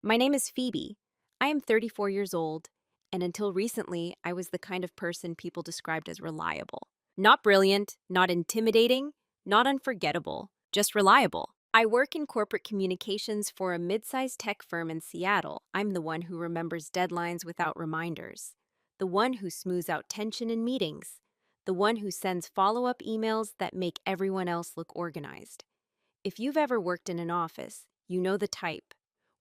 My name is Phoebe. I am 34 years old, and until recently, I was the kind of person people described as reliable. Not brilliant, not intimidating, not unforgettable, just reliable. I work in corporate communications for a mid-sized tech firm in Seattle. I'm the one who remembers deadlines without reminders, the one who smooths out tension in meetings, the one who sends follow-up emails that make everyone else look organized. If you've ever worked in an office, you know the type.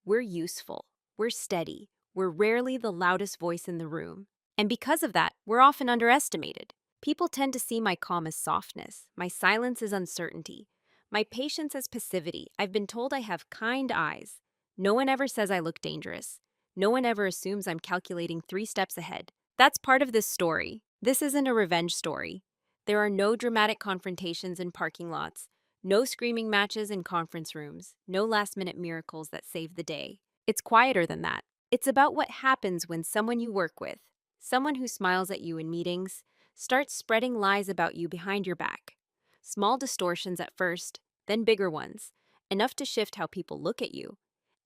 We're useful, we're steady, we're rarely the loudest voice in the room. And because of that, we're often underestimated. People tend to see my calm as softness, my silence as uncertainty, my patience as passivity. I've been told I have kind eyes. No one ever says I look dangerous. No one ever assumes I'm calculating 3 steps ahead. That's part of this story. This isn't a revenge story. There are no dramatic confrontations in parking lots, no screaming matches in conference rooms, no last-minute miracles that save the day. It's quieter than that. It's about what happens when someone you work with, someone who smiles at you in meetings, starts spreading lies about you behind your back. Small distortions at first, then bigger ones, enough to shift how people look at you,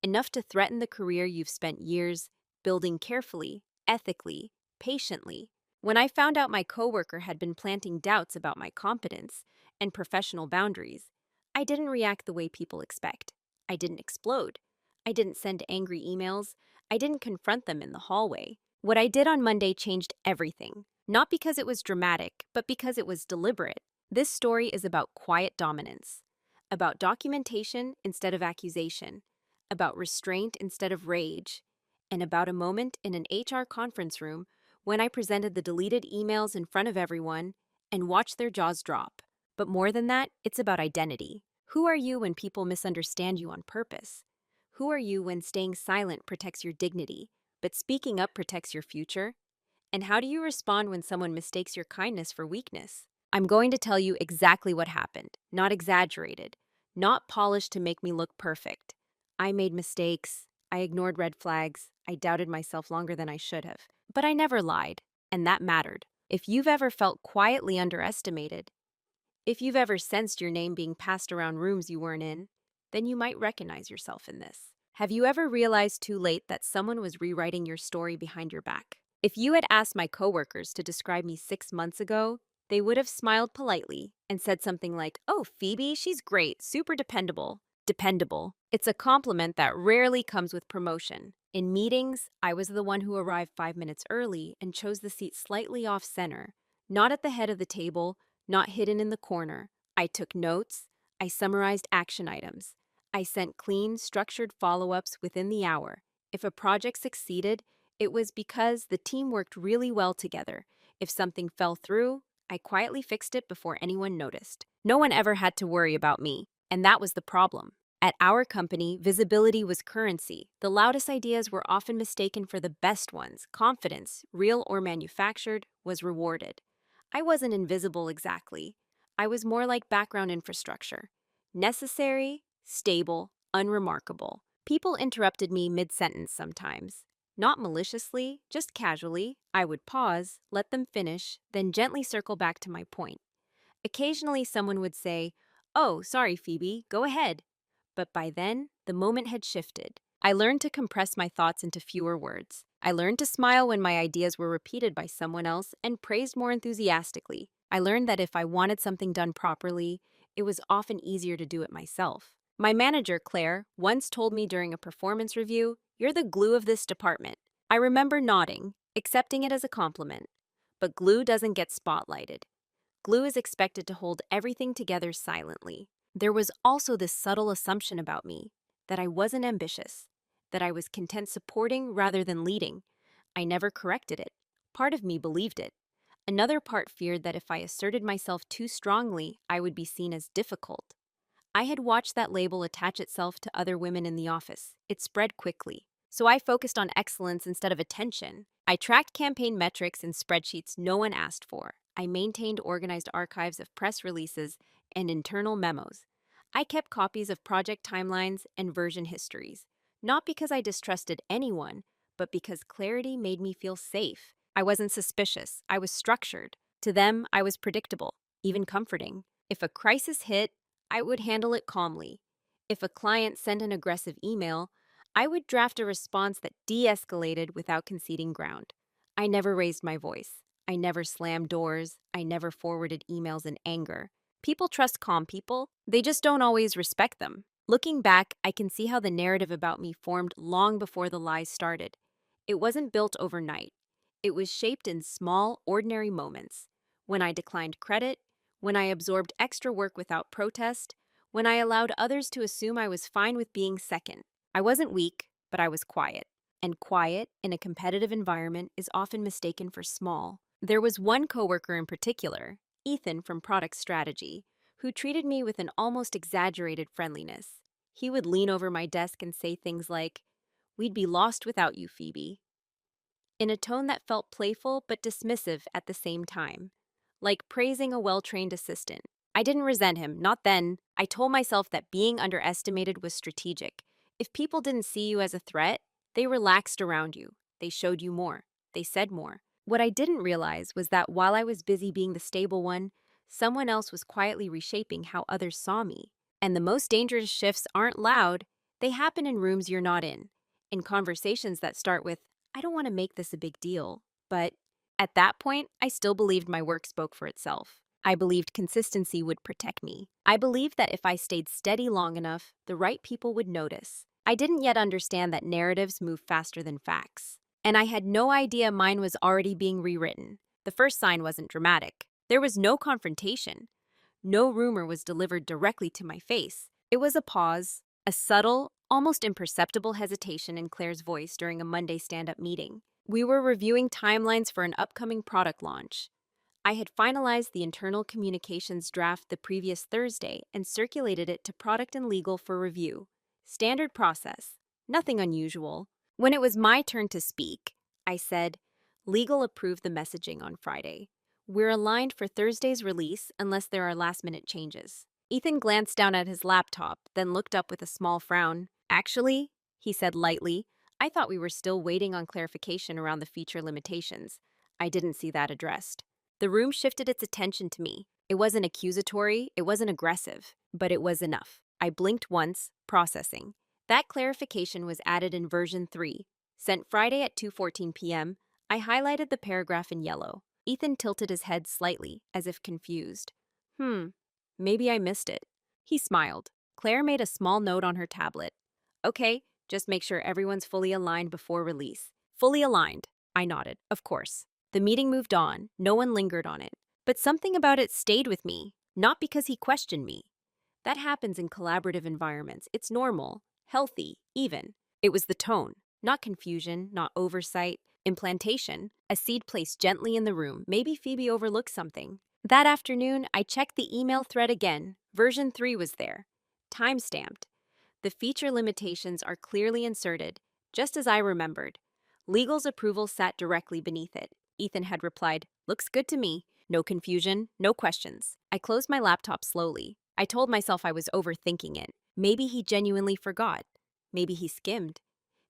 enough to threaten the career you've spent years building carefully, ethically, patiently. When I found out my coworker had been planting doubts about my competence and professional boundaries, I didn't react the way people expect. I didn't explode. I didn't send angry emails. I didn't confront them in the hallway. What I did on Monday changed everything. Not because it was dramatic, but because it was deliberate. This story is about quiet dominance, about documentation instead of accusation, about restraint instead of rage, and about a moment in an HR conference room when I presented the deleted emails in front of everyone and watched their jaws drop. But more than that, it's about identity. Who are you when people misunderstand you on purpose? Who are you when staying silent protects your dignity, but speaking up protects your future? And how do you respond when someone mistakes your kindness for weakness? I'm going to tell you exactly what happened, not exaggerated, not polished to make me look perfect. I made mistakes. I ignored red flags. I doubted myself longer than I should have. But I never lied, and that mattered. If you've ever felt quietly underestimated, if you've ever sensed your name being passed around rooms you weren't in, then you might recognize yourself in this. Have you ever realized too late that someone was rewriting your story behind your back? If you had asked my coworkers to describe me 6 months ago, they would have smiled politely and said something like, "Oh, Phoebe, she's great, super dependable." Dependable. It's a compliment that rarely comes with promotion. In meetings, I was the one who arrived 5 minutes early and chose the seat slightly off center, not at the head of the table, not hidden in the corner. I took notes. I summarized action items. I sent clean, structured follow-ups within the hour. If a project succeeded, it was because the team worked really well together. If something fell through, I quietly fixed it before anyone noticed. No one ever had to worry about me, and that was the problem. At our company, visibility was currency. The loudest ideas were often mistaken for the best ones. Confidence, real or manufactured, was rewarded. I wasn't invisible exactly. I was more like background infrastructure. Necessary, stable, unremarkable. People interrupted me mid-sentence sometimes. Not maliciously, just casually. I would pause, let them finish, then gently circle back to my point. Occasionally, someone would say, "Oh, sorry, Phoebe, go ahead." But by then, the moment had shifted. I learned to compress my thoughts into fewer words. I learned to smile when my ideas were repeated by someone else and praised more enthusiastically. I learned that if I wanted something done properly, it was often easier to do it myself. My manager, Claire, once told me during a performance review, "You're the glue of this department." I remember nodding, accepting it as a compliment. But glue doesn't get spotlighted. Glue is expected to hold everything together silently. There was also this subtle assumption about me that I wasn't ambitious, that I was content supporting rather than leading. I never corrected it. Part of me believed it. Another part feared that if I asserted myself too strongly, I would be seen as difficult. I had watched that label attach itself to other women in the office. It spread quickly. So I focused on excellence instead of attention. I tracked campaign metrics in spreadsheets no one asked for. I maintained organized archives of press releases and internal memos. I kept copies of project timelines and version histories, not because I distrusted anyone, but because clarity made me feel safe. I wasn't suspicious. I was structured. To them, I was predictable, even comforting. If a crisis hit, I would handle it calmly. If a client sent an aggressive email, I would draft a response that de escalated without conceding ground. I never raised my voice. I never slammed doors. I never forwarded emails in anger. People trust calm people, they just don't always respect them. Looking back, I can see how the narrative about me formed long before the lies started. It wasn't built overnight. It was shaped in small, ordinary moments. When I declined credit, when I absorbed extra work without protest, when I allowed others to assume I was fine with being second. I wasn't weak, but I was quiet. And quiet, in a competitive environment, is often mistaken for small. There was one coworker in particular, Ethan from Product Strategy, who treated me with an almost exaggerated friendliness. He would lean over my desk and say things like, "We'd be lost without you, Phoebe," in a tone that felt playful but dismissive at the same time, like praising a well-trained assistant. I didn't resent him, not then. I told myself that being underestimated was strategic. If people didn't see you as a threat, they relaxed around you. They showed you more. They said more. What I didn't realize was that while I was busy being the stable one, someone else was quietly reshaping how others saw me. And the most dangerous shifts aren't loud, they happen in rooms you're not in conversations that start with, "I don't want to make this a big deal." But at that point, I still believed my work spoke for itself. I believed consistency would protect me. I believed that if I stayed steady long enough, the right people would notice. I didn't yet understand that narratives move faster than facts. And I had no idea mine was already being rewritten. The first sign wasn't dramatic. There was no confrontation. No rumor was delivered directly to my face. It was a pause, a subtle, almost imperceptible hesitation in Claire's voice during a Monday stand-up meeting. We were reviewing timelines for an upcoming product launch. I had finalized the internal communications draft the previous Thursday and circulated it to product and legal for review. Standard process. Nothing unusual. When it was my turn to speak, I said, "Legal approved the messaging on Friday. We're aligned for Thursday's release unless there are last-minute changes." Ethan glanced down at his laptop, then looked up with a small frown. "Actually," he said lightly, "I thought we were still waiting on clarification around the feature limitations. I didn't see that addressed." The room shifted its attention to me. It wasn't accusatory, it wasn't aggressive, but it was enough. I blinked once, processing. That clarification was added in version 3. Sent Friday at 2:14 p.m., I highlighted the paragraph in yellow. Ethan tilted his head slightly, as if confused. Maybe I missed it." He smiled. Claire made a small note on her tablet. "Okay, just make sure everyone's fully aligned before release." "Fully aligned," I nodded, "of course." The meeting moved on. No one lingered on it. But something about it stayed with me, not because he questioned me. That happens in collaborative environments. It's normal, healthy, even. It was the tone, not confusion, not oversight, implantation, a seed placed gently in the room. Maybe Phoebe overlooked something. That afternoon, I checked the email thread again. Version 3 was there, time-stamped. The feature limitations are clearly inserted, just as I remembered. Legal's approval sat directly beneath it. Ethan had replied, "Looks good to me." No confusion, no questions. I closed my laptop slowly. I told myself I was overthinking it. Maybe he genuinely forgot. Maybe he skimmed.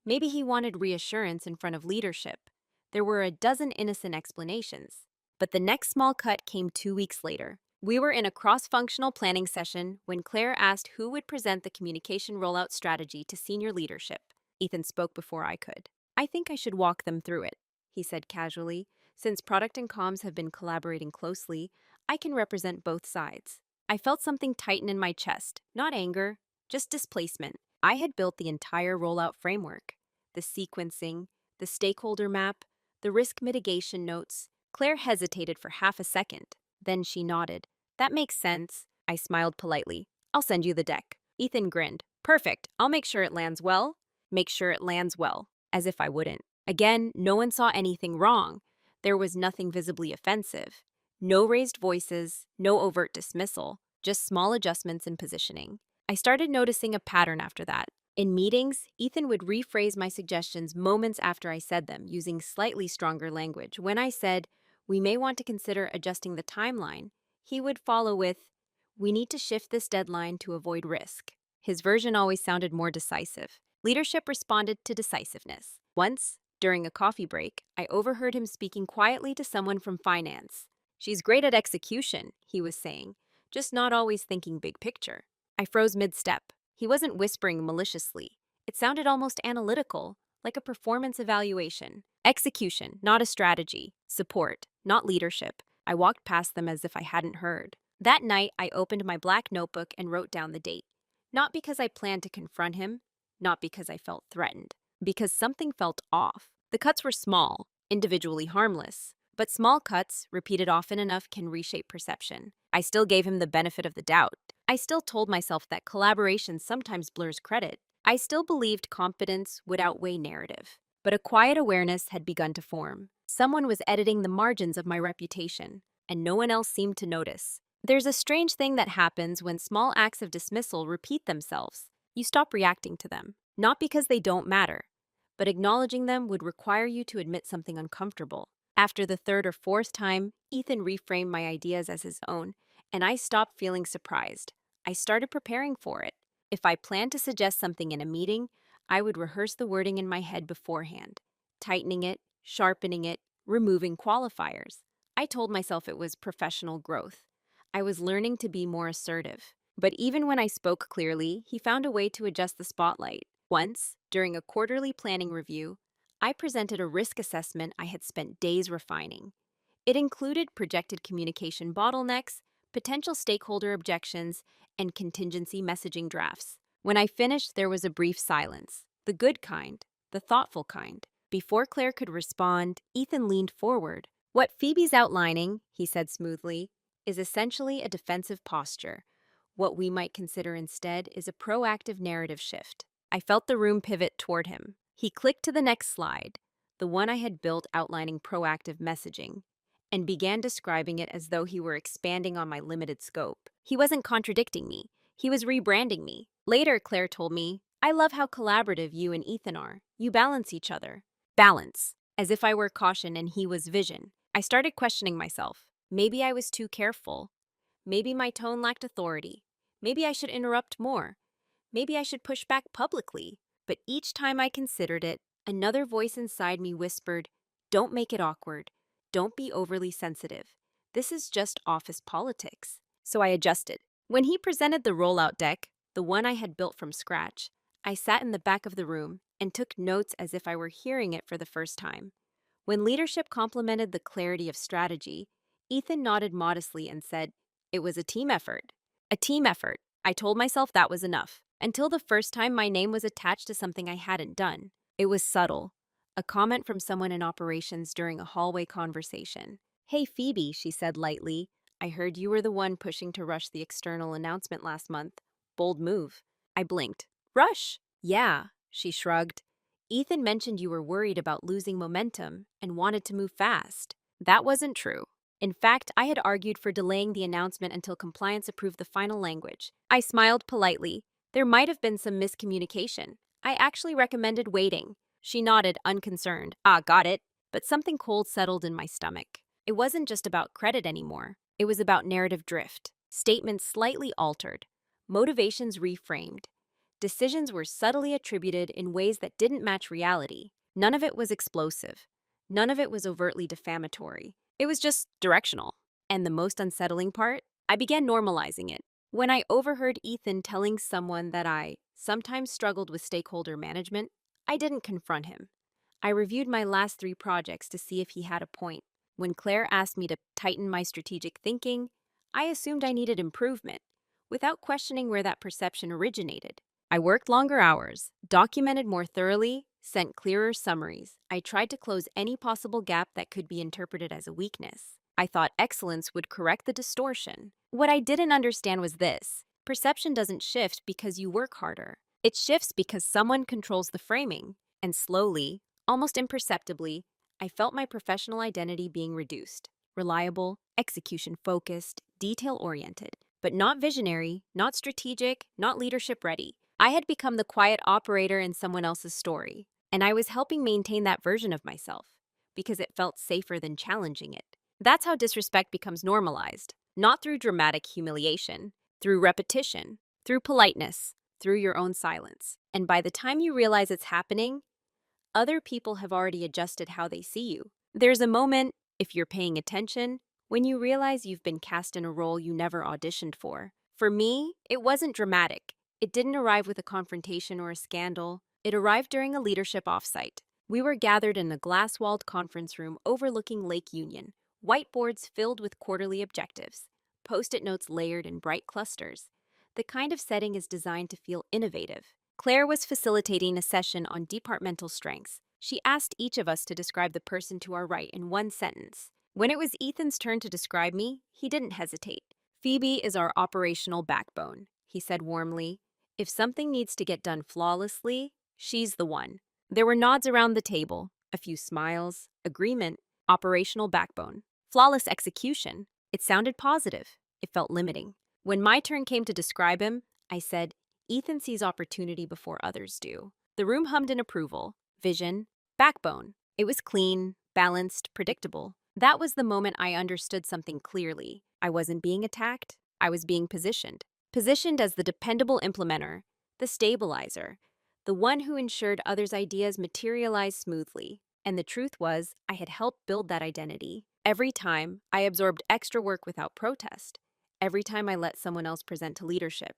Maybe he wanted reassurance in front of leadership. There were a dozen innocent explanations. But the next small cut came 2 weeks later. We were in a cross-functional planning session when Claire asked who would present the communication rollout strategy to senior leadership. Ethan spoke before I could. "I think I should walk them through it," he said casually. "Since product and comms have been collaborating closely, I can represent both sides." I felt something tighten in my chest, not anger, just displacement. I had built the entire rollout framework, the sequencing, the stakeholder map, the risk mitigation notes. Claire hesitated for half a second. Then she nodded. "That makes sense." I smiled politely. "I'll send you the deck." Ethan grinned. "Perfect. I'll make sure it lands well." Make sure it lands well. As if I wouldn't. Again, no one saw anything wrong. There was nothing visibly offensive. No raised voices, no overt dismissal, just small adjustments in positioning. I started noticing a pattern after that. In meetings, Ethan would rephrase my suggestions moments after I said them, using slightly stronger language. When I said, "We may want to consider adjusting the timeline," he would follow with, "We need to shift this deadline to avoid risk." His version always sounded more decisive. Leadership responded to decisiveness. Once, during a coffee break, I overheard him speaking quietly to someone from finance. "She's great at execution," he was saying, "just not always thinking big picture." I froze mid-step. He wasn't whispering maliciously. It sounded almost analytical, like a performance evaluation. Execution, not a strategy. Support, not leadership. I walked past them as if I hadn't heard. That night, I opened my black notebook and wrote down the date. Not because I planned to confront him, not because I felt threatened, because something felt off. The cuts were small, individually harmless, but small cuts, repeated often enough, can reshape perception. I still gave him the benefit of the doubt. I still told myself that collaboration sometimes blurs credit. I still believed competence would outweigh narrative. But a quiet awareness had begun to form. Someone was editing the margins of my reputation, and no one else seemed to notice. There's a strange thing that happens when small acts of dismissal repeat themselves. You stop reacting to them, not because they don't matter, but acknowledging them would require you to admit something uncomfortable. After the third or fourth time, Ethan reframed my ideas as his own, and I stopped feeling surprised. I started preparing for it. If I planned to suggest something in a meeting, I would rehearse the wording in my head beforehand, tightening it, sharpening it, removing qualifiers. I told myself it was professional growth. I was learning to be more assertive. But even when I spoke clearly, he found a way to adjust the spotlight. Once, during a quarterly planning review, I presented a risk assessment I had spent days refining. It included projected communication bottlenecks, potential stakeholder objections, and contingency messaging drafts. When I finished, there was a brief silence. The good kind, the thoughtful kind. Before Claire could respond, Ethan leaned forward. "What Phoebe's outlining," he said smoothly, "is essentially a defensive posture. What we might consider instead is a proactive narrative shift." I felt the room pivot toward him. He clicked to the next slide, the one I had built outlining proactive messaging, and began describing it as though he were expanding on my limited scope. He wasn't contradicting me. He was rebranding me. Later, Claire told me, "I love how collaborative you and Ethan are. You balance each other." Balance. As if I were caution and he was vision. I started questioning myself. Maybe I was too careful. Maybe my tone lacked authority. Maybe I should interrupt more. Maybe I should push back publicly. But each time I considered it, another voice inside me whispered, "Don't make it awkward. Don't be overly sensitive. This is just office politics." So I adjusted. When he presented the rollout deck, the one I had built from scratch, I sat in the back of the room and took notes as if I were hearing it for the first time. When leadership complimented the clarity of strategy, Ethan nodded modestly and said, "It was a team effort." A team effort. I told myself that was enough, until the first time my name was attached to something I hadn't done. It was subtle. A comment from someone in operations during a hallway conversation. "Hey Phoebe," she said lightly, "I heard you were the one pushing to rush the external announcement last month. Bold move." I blinked. "Rush?" "Yeah," she shrugged. "Ethan mentioned you were worried about losing momentum and wanted to move fast." That wasn't true. In fact, I had argued for delaying the announcement until compliance approved the final language. I smiled politely. There might have been some miscommunication. I actually recommended waiting. She nodded, unconcerned. "Ah, got it." But something cold settled in my stomach. It wasn't just about credit anymore. It was about narrative drift. Statements slightly altered. Motivations reframed. Decisions were subtly attributed in ways that didn't match reality. None of it was explosive. None of it was overtly defamatory. It was just directional. And the most unsettling part? I began normalizing it. When I overheard Ethan telling someone that I sometimes struggled with stakeholder management, I didn't confront him. I reviewed my last 3 projects to see if he had a point. When Claire asked me to tighten my strategic thinking, I assumed I needed improvement, without questioning where that perception originated. I worked longer hours, documented more thoroughly, sent clearer summaries. I tried to close any possible gap that could be interpreted as a weakness. I thought excellence would correct the distortion. What I didn't understand was this: perception doesn't shift because you work harder. It shifts because someone controls the framing. And slowly, almost imperceptibly, I felt my professional identity being reduced. Reliable, execution-focused, detail-oriented, but not visionary, not strategic, not leadership-ready. I had become the quiet operator in someone else's story, and I was helping maintain that version of myself because it felt safer than challenging it. That's how disrespect becomes normalized, not through dramatic humiliation, through repetition, through politeness, through your own silence. And by the time you realize it's happening, other people have already adjusted how they see you. There's a moment, if you're paying attention, when you realize you've been cast in a role you never auditioned for. For me, it wasn't dramatic. It didn't arrive with a confrontation or a scandal. It arrived during a leadership offsite. We were gathered in a glass-walled conference room overlooking Lake Union, whiteboards filled with quarterly objectives, post-it notes layered in bright clusters. The kind of setting is designed to feel innovative. Claire was facilitating a session on departmental strengths. She asked each of us to describe the person to our right in one sentence. When it was Ethan's turn to describe me, he didn't hesitate. Phoebe is our operational backbone, he said warmly. If something needs to get done flawlessly, she's the one. There were nods around the table, a few smiles, agreement, operational backbone, flawless execution. It sounded positive. It felt limiting. When my turn came to describe him, I said, Ethan sees opportunity before others do. The room hummed in approval. Vision, backbone. It was clean, balanced, predictable. That was the moment I understood something clearly. I wasn't being attacked. I was being positioned. Positioned as the dependable implementer, the stabilizer, the one who ensured others' ideas materialized smoothly. And the truth was, I had helped build that identity. Every time, I absorbed extra work without protest. Every time I let someone else present to leadership.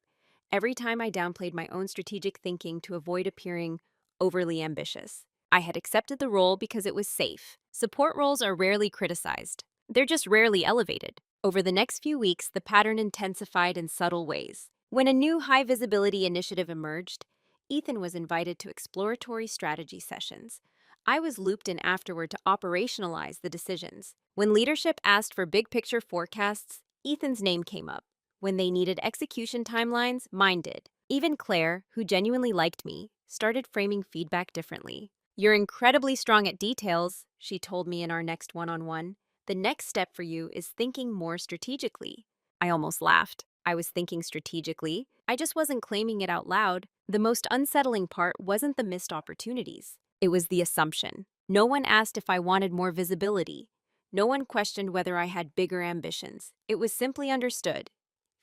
Every time I downplayed my own strategic thinking to avoid appearing overly ambitious. I had accepted the role because it was safe. Support roles are rarely criticized. They're just rarely elevated. Over the next few weeks, the pattern intensified in subtle ways. When a new high-visibility initiative emerged, Ethan was invited to exploratory strategy sessions. I was looped in afterward to operationalize the decisions. When leadership asked for big-picture forecasts, Ethan's name came up. When they needed execution timelines, mine did. Even Claire, who genuinely liked me, started framing feedback differently. You're incredibly strong at details, she told me in our next one-on-one. The next step for you is thinking more strategically. I almost laughed. I was thinking strategically. I just wasn't claiming it out loud. The most unsettling part wasn't the missed opportunities. It was the assumption. No one asked if I wanted more visibility. No one questioned whether I had bigger ambitions. It was simply understood.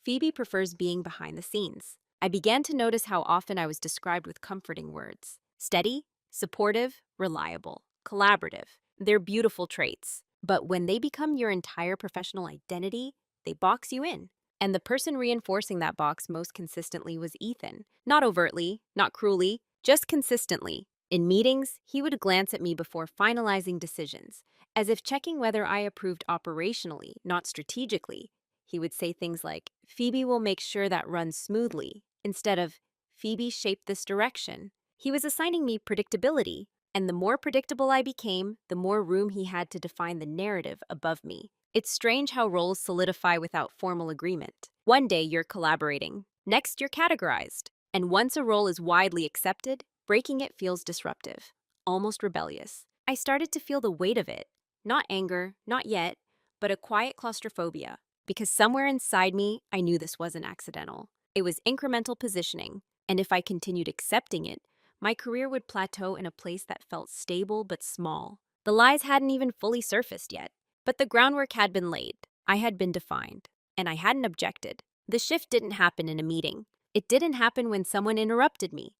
Phoebe prefers being behind the scenes. I began to notice how often I was described with comforting words. Steady, supportive, reliable, collaborative. They're beautiful traits. But when they become your entire professional identity, they box you in. And the person reinforcing that box most consistently was Ethan. Not overtly, not cruelly, just consistently. In meetings, he would glance at me before finalizing decisions, as if checking whether I approved operationally, not strategically. He would say things like, Phoebe will make sure that runs smoothly, instead of, Phoebe shaped this direction. He was assigning me predictability, and the more predictable I became, the more room he had to define the narrative above me. It's strange how roles solidify without formal agreement. One day you're collaborating, next you're categorized. And once a role is widely accepted, breaking it feels disruptive, almost rebellious. I started to feel the weight of it. Not anger, not yet, but a quiet claustrophobia. Because somewhere inside me, I knew this wasn't accidental. It was incremental positioning, and if I continued accepting it, my career would plateau in a place that felt stable but small. The lies hadn't even fully surfaced yet, but the groundwork had been laid. I had been defined, and I hadn't objected. The shift didn't happen in a meeting. It didn't happen when someone interrupted me,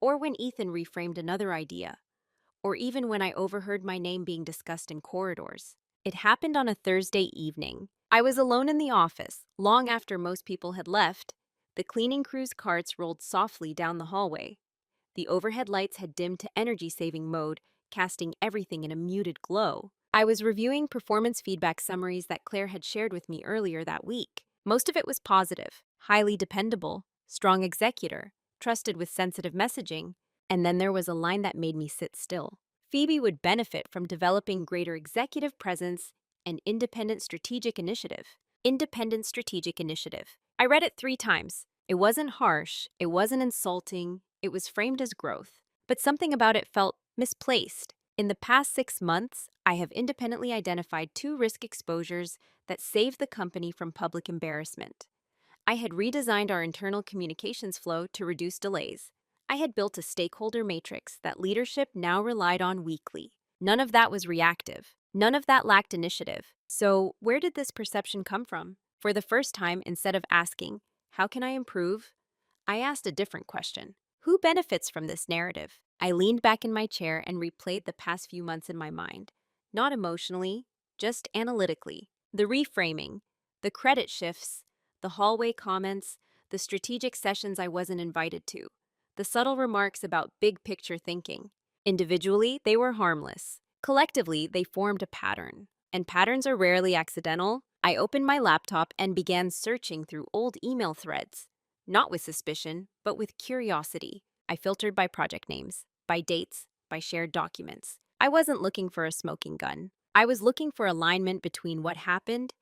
or when Ethan reframed another idea, or even when I overheard my name being discussed in corridors. It happened on a Thursday evening. I was alone in the office, long after most people had left. The cleaning crew's carts rolled softly down the hallway. The overhead lights had dimmed to energy-saving mode, casting everything in a muted glow. I was reviewing performance feedback summaries that Claire had shared with me earlier that week. Most of it was positive, highly dependable, strong executor, trusted with sensitive messaging, and then there was a line that made me sit still. Phoebe would benefit from developing greater executive presence and independent strategic initiative. Independent strategic initiative. I read it 3 times. It wasn't harsh, it wasn't insulting, it was framed as growth. But something about it felt misplaced. In the past 6 months, I have independently identified 2 risk exposures that saved the company from public embarrassment. I had redesigned our internal communications flow to reduce delays. I had built a stakeholder matrix that leadership now relied on weekly. None of that was reactive. None of that lacked initiative. So, where did this perception come from? For the first time, instead of asking, how can I improve? I asked a different question. Who benefits from this narrative? I leaned back in my chair and replayed the past few months in my mind. Not emotionally, just analytically. The reframing, the credit shifts, the hallway comments, the strategic sessions I wasn't invited to. the subtle remarks about big picture thinking. Individually, they were harmless. Collectively, they formed a pattern. And patterns are rarely accidental. I opened my laptop and began searching through old email threads. Not with suspicion, but with curiosity. I filtered by project names, by dates, by shared documents. I wasn't looking for a smoking gun. I was looking for alignment between what happened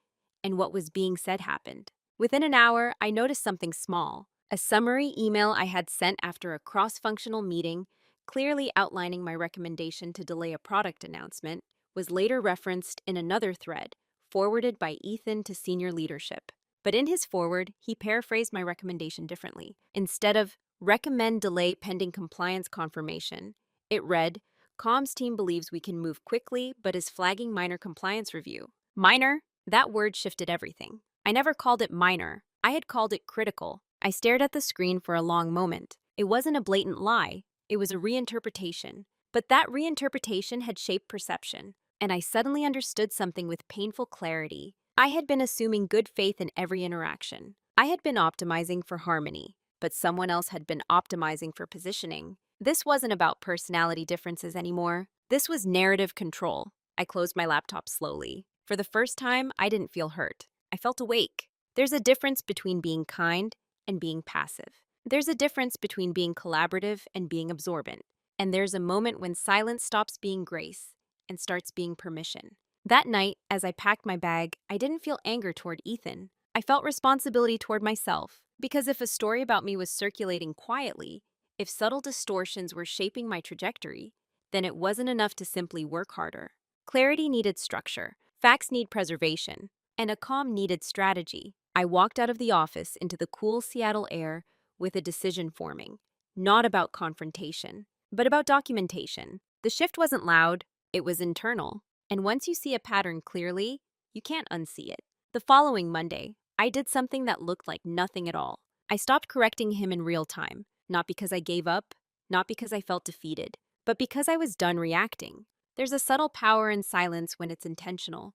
and what was being said happened. Within an hour, I noticed something small. A summary email I had sent after a cross-functional meeting, clearly outlining my recommendation to delay a product announcement, was later referenced in another thread, forwarded by Ethan to senior leadership. But in his forward, he paraphrased my recommendation differently. Instead of recommend delay pending compliance confirmation, it read, Comms team believes we can move quickly but is flagging minor compliance review. Minor? That word shifted everything. I never called it minor. I had called it critical. I stared at the screen for a long moment. It wasn't a blatant lie. It was a reinterpretation. But that reinterpretation had shaped perception, and I suddenly understood something with painful clarity. I had been assuming good faith in every interaction. I had been optimizing for harmony, but someone else had been optimizing for positioning. This wasn't about personality differences anymore. This was narrative control. I closed my laptop slowly. For the first time, I didn't feel hurt. I felt awake. There's a difference between being kind and being passive. There's a difference between being collaborative and being absorbent. And there's a moment when silence stops being grace and starts being permission. That night, as I packed my bag, I didn't feel anger toward Ethan. I felt responsibility toward myself. Because if a story about me was circulating quietly, if subtle distortions were shaping my trajectory, then it wasn't enough to simply work harder. Clarity needed structure, facts need preservation, and a calm needed strategy. I walked out of the office into the cool Seattle air with a decision forming, not about confrontation, but about documentation. The shift wasn't loud, it was internal. And once you see a pattern clearly, you can't unsee it. The following Monday, I did something that looked like nothing at all. I stopped correcting him in real time, not because I gave up, not because I felt defeated, but because I was done reacting. There's a subtle power in silence when it's intentional,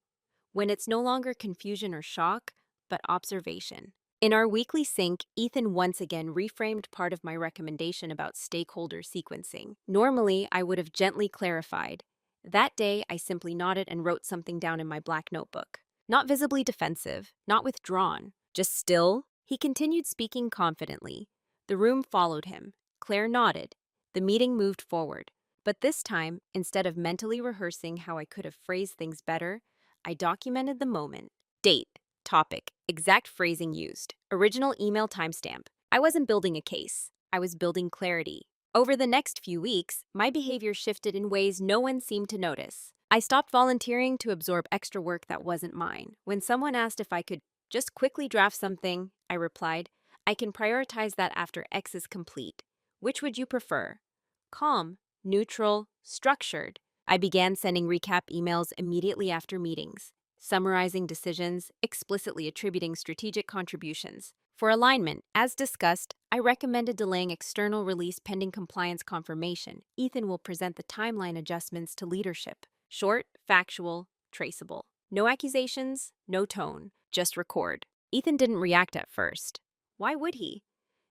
when it's no longer confusion or shock, but observation. In our weekly sync, Ethan once again reframed part of my recommendation about stakeholder sequencing. Normally, I would have gently clarified. That day, I simply nodded and wrote something down in my black notebook. Not visibly defensive, not withdrawn, just still. He continued speaking confidently. The room followed him. Claire nodded. The meeting moved forward. But this time, instead of mentally rehearsing how I could have phrased things better, I documented the moment. Date, topic, exact phrasing used, original email timestamp. I wasn't building a case. I was building clarity. Over the next few weeks, my behavior shifted in ways no one seemed to notice. I stopped volunteering to absorb extra work that wasn't mine. When someone asked if I could just quickly draft something, I replied, I can prioritize that after X is complete. Which would you prefer? Calm, neutral, structured. I began sending recap emails immediately after meetings, summarizing decisions, explicitly attributing strategic contributions. For alignment, as discussed, I recommended delaying external release pending compliance confirmation. Ethan will present the timeline adjustments to leadership. Short, factual, traceable. No accusations, no tone, just record. Ethan didn't react at first. Why would he?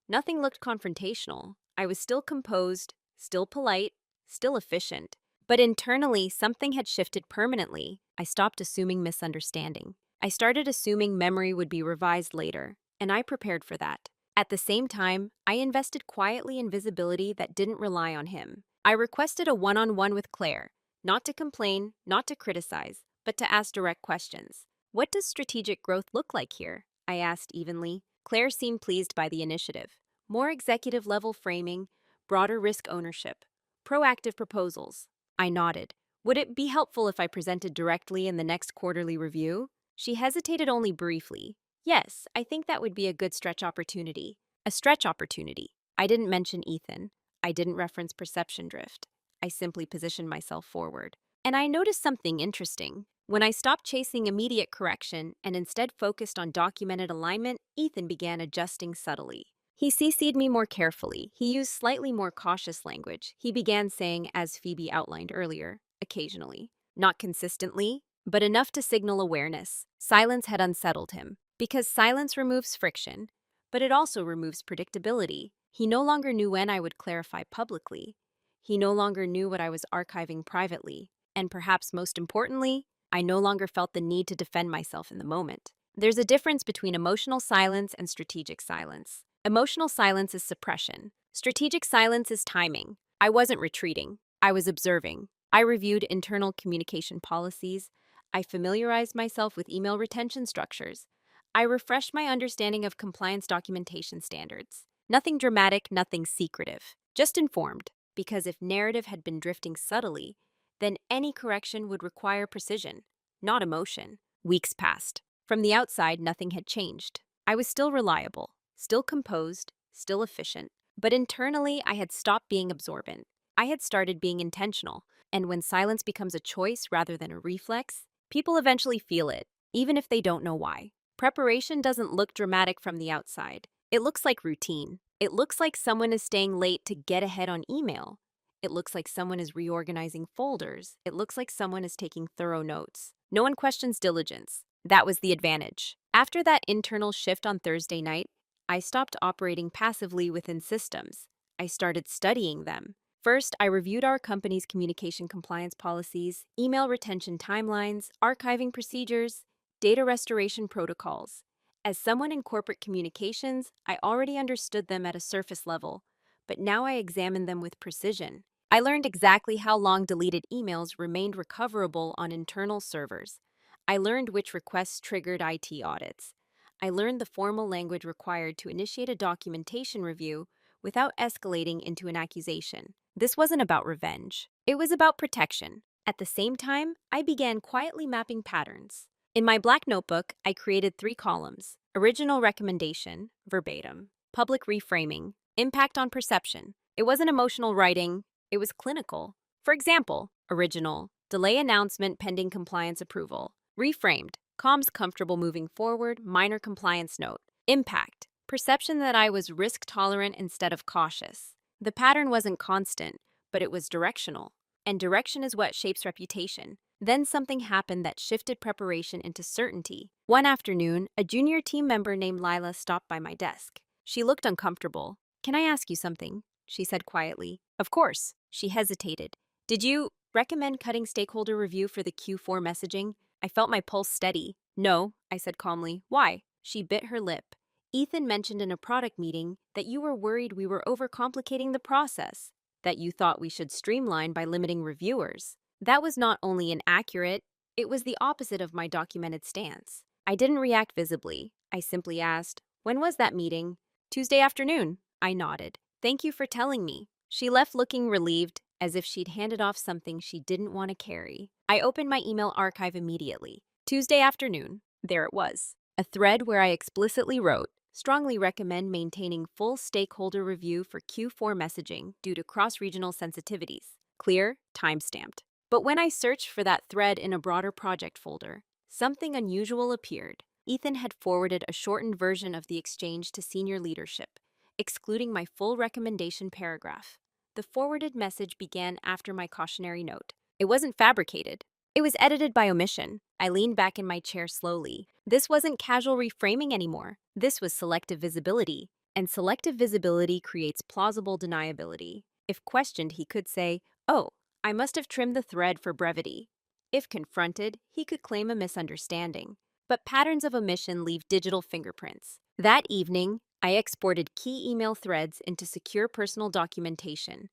Nothing looked confrontational. I was still composed, still polite, still efficient. But internally, something had shifted permanently. I stopped assuming misunderstanding. I started assuming memory would be revised later, and I prepared for that. At the same time, I invested quietly in visibility that didn't rely on him. I requested a one-on-one with Claire, not to complain, not to criticize, but to ask direct questions. What does strategic growth look like here? I asked evenly. Claire seemed pleased by the initiative. More executive-level framing, broader risk ownership, proactive proposals. I nodded. Would it be helpful if I presented directly in the next quarterly review? She hesitated only briefly. Yes, I think that would be a good stretch opportunity. A stretch opportunity. I didn't mention Ethan. I didn't reference perception drift. I simply positioned myself forward. And I noticed something interesting. When I stopped chasing immediate correction and instead focused on documented alignment, Ethan began adjusting subtly. He CC'd me more carefully. He used slightly more cautious language. He began saying, as Phoebe outlined earlier, occasionally. Not consistently, but enough to signal awareness. Silence had unsettled him, because silence removes friction, but it also removes predictability. He no longer knew when I would clarify publicly. He no longer knew what I was archiving privately. And perhaps most importantly, I no longer felt the need to defend myself in the moment. There's a difference between emotional silence and strategic silence. Emotional silence is suppression. Strategic silence is timing. I wasn't retreating. I was observing. I reviewed internal communication policies. I familiarized myself with email retention structures. I refreshed my understanding of compliance documentation standards. Nothing dramatic, nothing secretive. Just informed, because if narrative had been drifting subtly, then any correction would require precision, not emotion. Weeks passed. From the outside, nothing had changed. I was still reliable, still composed, still efficient. But internally, I had stopped being absorbent. I had started being intentional. And when silence becomes a choice rather than a reflex, people eventually feel it, even if they don't know why. Preparation doesn't look dramatic from the outside. It looks like routine. It looks like someone is staying late to get ahead on email. It looks like someone is reorganizing folders. It looks like someone is taking thorough notes. No one questions diligence. That was the advantage. After that internal shift on Thursday night, I stopped operating passively within systems. I started studying them. First, I reviewed our company's communication compliance policies, email retention timelines, archiving procedures, data restoration protocols. As someone in corporate communications, I already understood them at a surface level, but now I examined them with precision. I learned exactly how long deleted emails remained recoverable on internal servers. I learned which requests triggered IT audits. I learned the formal language required to initiate a documentation review without escalating into an accusation. This wasn't about revenge. It was about protection. At the same time, I began quietly mapping patterns. In my black notebook, I created 3 columns: original recommendation, verbatim; public reframing, impact on perception. It wasn't emotional writing, it was clinical. For example, original, delay announcement pending compliance approval; reframed, comms comfortable moving forward, minor compliance note; impact, perception that I was risk tolerant instead of cautious. The pattern wasn't constant, but it was directional. And direction is what shapes reputation. Then something happened that shifted preparation into certainty. One afternoon, a junior team member named Lila stopped by my desk. She looked uncomfortable. "Can I ask you something?" she said quietly. "Of course." She hesitated. "Did you recommend cutting stakeholder review for the Q4 messaging?" I felt my pulse steady. "No," I said calmly. "Why?" She bit her lip. "Ethan mentioned in a product meeting that you were worried we were overcomplicating the process, that you thought we should streamline by limiting reviewers." That was not only inaccurate, it was the opposite of my documented stance. I didn't react visibly. I simply asked, "When was that meeting?" "Tuesday afternoon." I nodded. "Thank you for telling me." She left looking relieved, as if she'd handed off something she didn't want to carry. I opened my email archive immediately. Tuesday afternoon. There it was. A thread where I explicitly wrote, "Strongly recommend maintaining full stakeholder review for Q4 messaging due to cross-regional sensitivities." Clear, time-stamped. But when I searched for that thread in a broader project folder, something unusual appeared. Ethan had forwarded a shortened version of the exchange to senior leadership, excluding my full recommendation paragraph. The forwarded message began after my cautionary note. It wasn't fabricated. It was edited by omission. I leaned back in my chair slowly. This wasn't casual reframing anymore. This was selective visibility. And selective visibility creates plausible deniability. If questioned, he could say, "Oh, I must have trimmed the thread for brevity." If confronted, he could claim a misunderstanding. But patterns of omission leave digital fingerprints. That evening, I exported key email threads into secure personal documentation,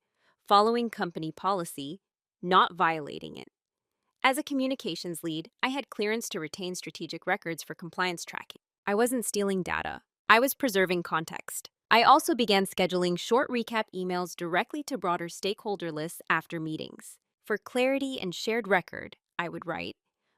following company policy, not violating it. As a communications lead, I had clearance to retain strategic records for compliance tracking. I wasn't stealing data. I was preserving context. I also began scheduling short recap emails directly to broader stakeholder lists after meetings. For clarity and shared record, I would write,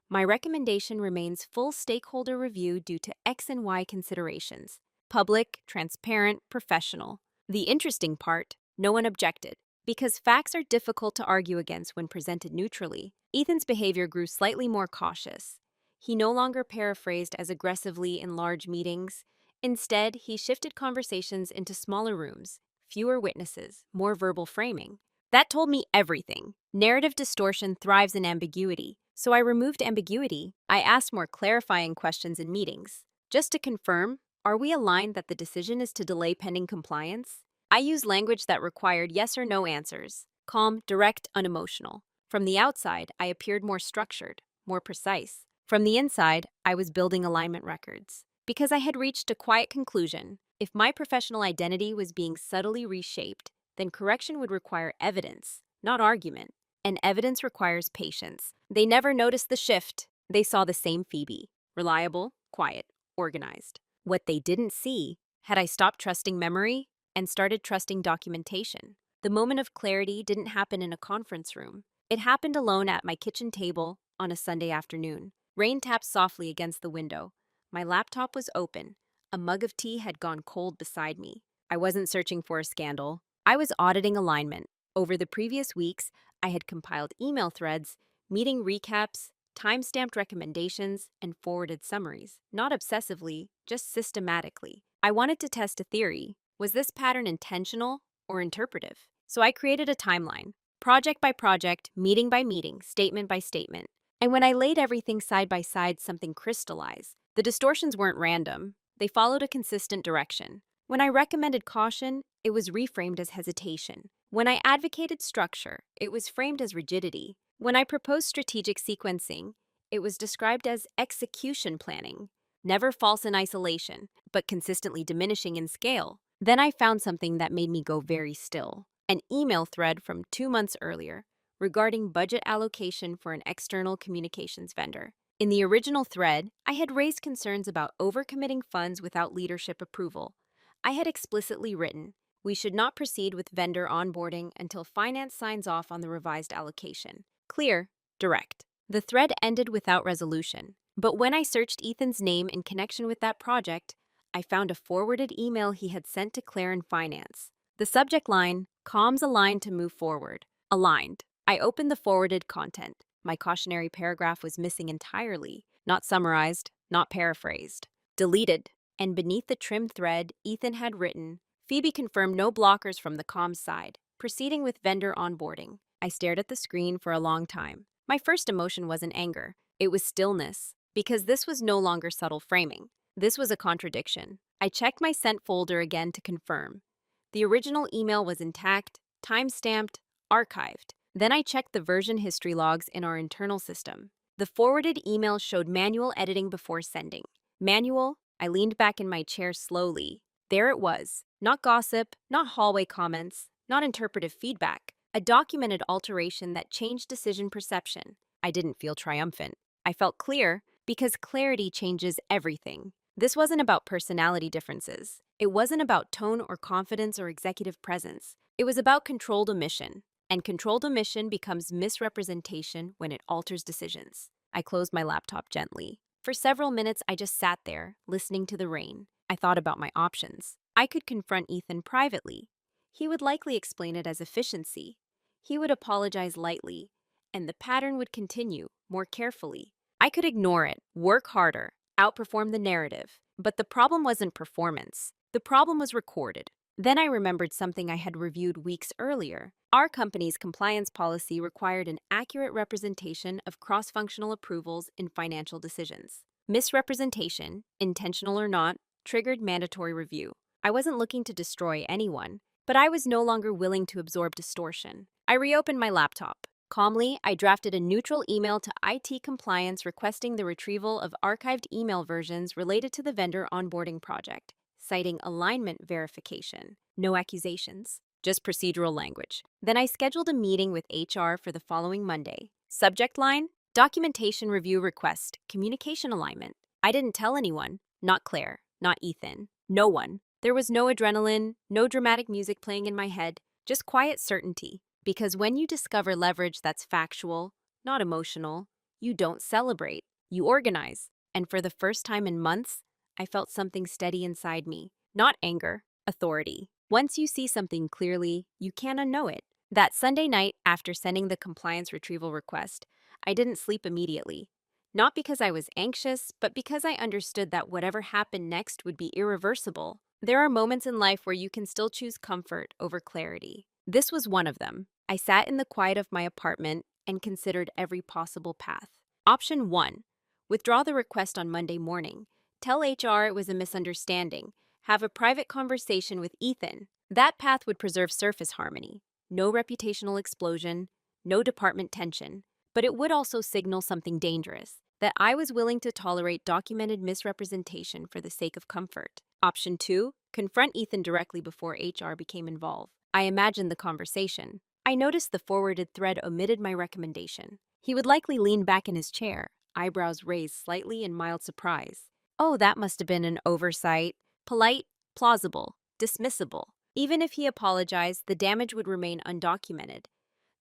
"My recommendation remains full stakeholder review due to X and Y considerations. Public, transparent, professional." The interesting part, no one objected. Because facts are difficult to argue against when presented neutrally, Ethan's behavior grew slightly more cautious. He no longer paraphrased as aggressively in large meetings. Instead, he shifted conversations into smaller rooms, fewer witnesses, more verbal framing. That told me everything. Narrative distortion thrives in ambiguity, so I removed ambiguity. I asked more clarifying questions in meetings. Just to confirm, are we aligned that the decision is to delay pending compliance? I used language that required yes or no answers, calm, direct, unemotional. From the outside, I appeared more structured, more precise. From the inside, I was building alignment records. Because I had reached a quiet conclusion, if my professional identity was being subtly reshaped, then correction would require evidence, not argument. And evidence requires patience. They never noticed the shift. They saw the same Phoebe, reliable, quiet, organized. What they didn't see, had I stopped trusting memory and started trusting documentation. The moment of clarity didn't happen in a conference room. It happened alone at my kitchen table on a Sunday afternoon. Rain tapped softly against the window. My laptop was open. A mug of tea had gone cold beside me. I wasn't searching for a scandal. I was auditing alignment. Over the previous weeks, I had compiled email threads, meeting recaps, time-stamped recommendations, and forwarded summaries. Not obsessively, just systematically. I wanted to test a theory. Was this pattern intentional or interpretive? So I created a timeline, project by project, meeting by meeting, statement by statement. And when I laid everything side by side, something crystallized. The distortions weren't random. They followed a consistent direction. When I recommended caution, it was reframed as hesitation. When I advocated structure, it was framed as rigidity. When I proposed strategic sequencing, it was described as execution planning. Never false in isolation, but consistently diminishing in scale. Then I found something that made me go very still. An email thread from 2 months earlier regarding budget allocation for an external communications vendor. In the original thread, I had raised concerns about overcommitting funds without leadership approval. I had explicitly written, we should not proceed with vendor onboarding until finance signs off on the revised allocation. Clear, direct. The thread ended without resolution. But when I searched Ethan's name in connection with that project, I found a forwarded email he had sent to Claire in finance. The subject line, comms aligned to move forward. Aligned. I opened the forwarded content. My cautionary paragraph was missing entirely, not summarized, not paraphrased. Deleted. And beneath the trimmed thread, Ethan had written, Phoebe confirmed no blockers from the comms side, proceeding with vendor onboarding. I stared at the screen for a long time. My first emotion wasn't anger. It was stillness, because this was no longer subtle framing. This was a contradiction. I checked my sent folder again to confirm. The original email was intact, time-stamped, archived. Then I checked the version history logs in our internal system. The forwarded email showed manual editing before sending. Manual? I leaned back in my chair slowly. There it was. Not gossip, not hallway comments, not interpretive feedback. A documented alteration that changed decision perception. I didn't feel triumphant. I felt clear, because clarity changes everything. This wasn't about personality differences. It wasn't about tone or confidence or executive presence. It was about controlled omission. And controlled omission becomes misrepresentation when it alters decisions. I closed my laptop gently. For several minutes, I just sat there, listening to the rain. I thought about my options. I could confront Ethan privately. He would likely explain it as efficiency. He would apologize lightly, and the pattern would continue, more carefully. I could ignore it, work harder, outperform the narrative. But the problem wasn't performance. The problem was recorded. Then I remembered something I had reviewed weeks earlier. Our company's compliance policy required an accurate representation of cross-functional approvals in financial decisions. Misrepresentation, intentional or not, triggered mandatory review. I wasn't looking to destroy anyone, but I was no longer willing to absorb distortion. I reopened my laptop. Calmly, I drafted a neutral email to IT compliance requesting the retrieval of archived email versions related to the vendor onboarding project, citing alignment verification. No accusations, just procedural language. Then I scheduled a meeting with HR for the following Monday. Subject line, documentation review request, communication alignment. I didn't tell anyone, not Claire, not Ethan, no one. There was no adrenaline, no dramatic music playing in my head, just quiet certainty. Because when you discover leverage that's factual, not emotional, you don't celebrate, you organize. And for the first time in months, I felt something steady inside me. Not anger, authority. Once you see something clearly, you can't unknow it. That Sunday night, after sending the compliance retrieval request, I didn't sleep immediately. Not because I was anxious, but because I understood that whatever happened next would be irreversible. There are moments in life where you can still choose comfort over clarity. This was one of them. I sat in the quiet of my apartment and considered every possible path. Option 1. Withdraw the request on Monday morning. Tell HR it was a misunderstanding. Have a private conversation with Ethan. That path would preserve surface harmony, no reputational explosion, no department tension, but it would also signal something dangerous, that I was willing to tolerate documented misrepresentation for the sake of comfort. Option 2, confront Ethan directly before HR became involved. I imagined the conversation. I noticed the forwarded thread omitted my recommendation. He would likely lean back in his chair, eyebrows raised slightly in mild surprise. Oh, that must have been an oversight. Polite, plausible, dismissible. Even if he apologized, the damage would remain undocumented.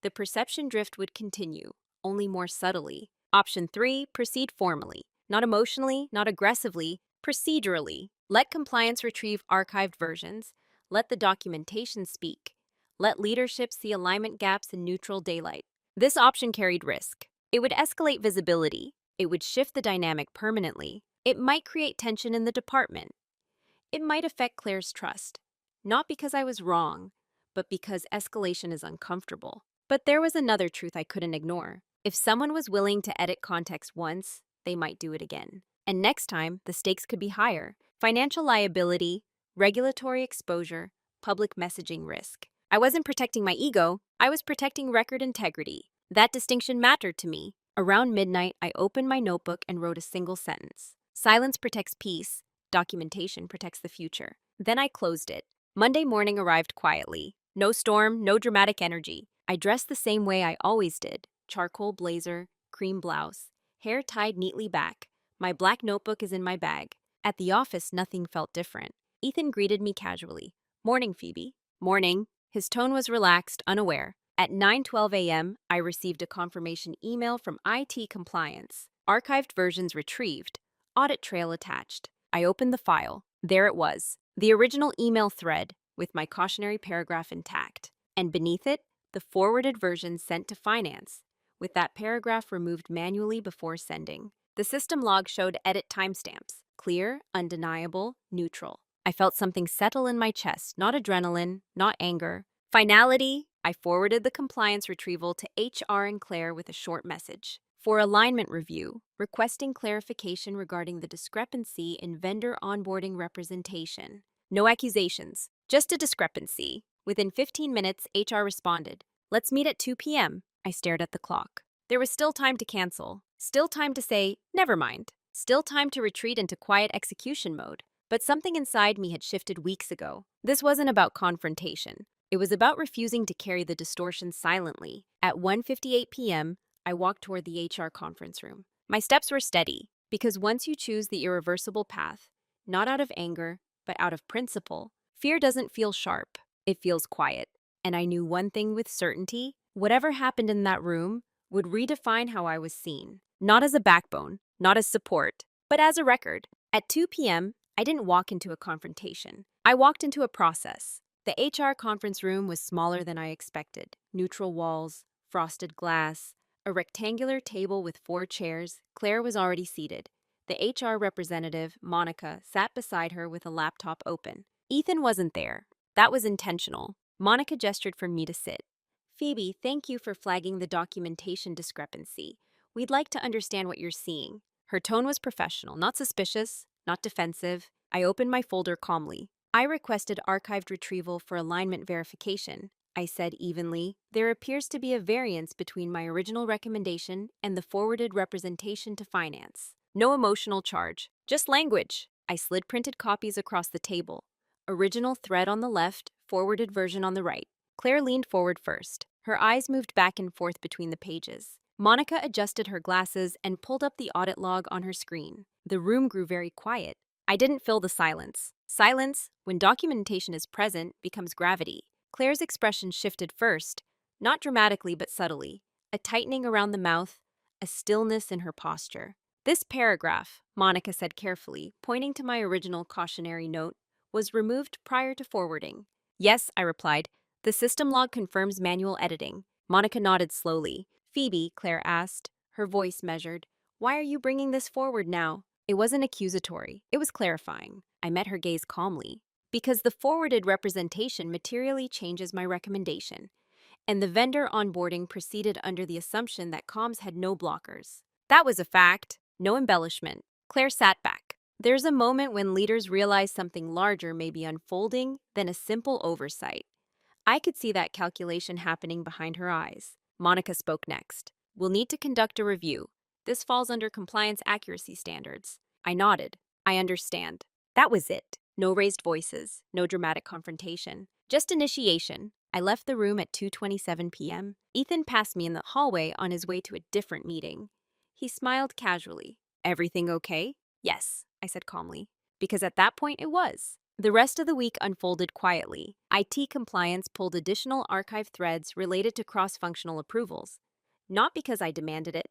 The perception drift would continue, only more subtly. Option 3, proceed formally. Not emotionally, not aggressively, procedurally. Let compliance retrieve archived versions. Let the documentation speak. Let leadership see alignment gaps in neutral daylight. This option carried risk. It would escalate visibility. It would shift the dynamic permanently. It might create tension in the department. It might affect Claire's trust. Not because I was wrong, but because escalation is uncomfortable. But there was another truth I couldn't ignore. If someone was willing to edit context once, they might do it again. And next time, the stakes could be higher. Financial liability, regulatory exposure, public messaging risk. I wasn't protecting my ego, I was protecting record integrity. That distinction mattered to me. Around midnight, I opened my notebook and wrote a single sentence. Silence protects peace, documentation protects the future. Then I closed it. Monday morning arrived quietly. No storm, no dramatic energy. I dressed the same way I always did. Charcoal blazer, cream blouse, hair tied neatly back. My black notebook is in my bag. At the office, nothing felt different. Ethan greeted me casually. Morning, Phoebe. Morning. His tone was relaxed, unaware. At 9:12 a.m., I received a confirmation email from IT Compliance. Archived versions retrieved. Audit trail attached. I opened the file. There it was. The original email thread, with my cautionary paragraph intact. And beneath it, the forwarded version sent to finance, with that paragraph removed manually before sending. The system log showed edit timestamps. Clear, undeniable, neutral. I felt something settle in my chest, not adrenaline, not anger. Finality, I forwarded the compliance retrieval to HR and Claire with a short message. For alignment review, requesting clarification regarding the discrepancy in vendor onboarding representation. No accusations, just a discrepancy. Within 15 minutes, HR responded. Let's meet at 2 p.m. I stared at the clock. There was still time to cancel. Still time to say, never mind. Still time to retreat into quiet execution mode. But something inside me had shifted weeks ago. This wasn't about confrontation. It was about refusing to carry the distortion silently. At 1:58 p.m., I walked toward the HR conference room. My steps were steady, because once you choose the irreversible path, not out of anger, but out of principle, fear doesn't feel sharp. It feels quiet. And I knew one thing with certainty: whatever happened in that room would redefine how I was seen. Not as a backbone, not as support, but as a record. At 2 p.m., I didn't walk into a confrontation. I walked into a process. The HR conference room was smaller than I expected. Neutral walls, frosted glass, a rectangular table with 4 chairs. Claire was already seated. The HR representative, Monica, sat beside her with a laptop open. Ethan wasn't there. That was intentional. Monica gestured for me to sit. Phoebe, thank you for flagging the documentation discrepancy. We'd like to understand what you're seeing. Her tone was professional, not suspicious, not defensive. I opened my folder calmly. I requested archived retrieval for alignment verification. I said evenly. There appears to be a variance between my original recommendation and the forwarded representation to finance. No emotional charge, just language. I slid printed copies across the table. Original thread on the left, forwarded version on the right. Claire leaned forward first. Her eyes moved back and forth between the pages. Monica adjusted her glasses and pulled up the audit log on her screen. The room grew very quiet. I didn't fill the silence. Silence, when documentation is present, becomes gravity. Claire's expression shifted first, not dramatically but subtly. A tightening around the mouth, a stillness in her posture. This paragraph, Monica said carefully, pointing to my original cautionary note, was removed prior to forwarding. Yes, I replied. The system log confirms manual editing. Monica nodded slowly. Phoebe, Claire asked, her voice measured. Why are you bringing this forward now? It wasn't accusatory. It was clarifying. I met her gaze calmly. Because the forwarded representation materially changes my recommendation, and the vendor onboarding proceeded under the assumption that comms had no blockers. That was a fact, no embellishment. Claire sat back. There's a moment when leaders realize something larger may be unfolding than a simple oversight. I could see that calculation happening behind her eyes. Monica spoke next. We'll need to conduct a review. This falls under compliance accuracy standards. I nodded. I understand. That was it. No raised voices, no dramatic confrontation, just initiation. I left the room at 2:27 p.m. Ethan passed me in the hallway on his way to a different meeting. He smiled casually. Everything okay? Yes, I said calmly, because at that point it was. The rest of the week unfolded quietly. IT compliance pulled additional archive threads related to cross-functional approvals. Not because I demanded it,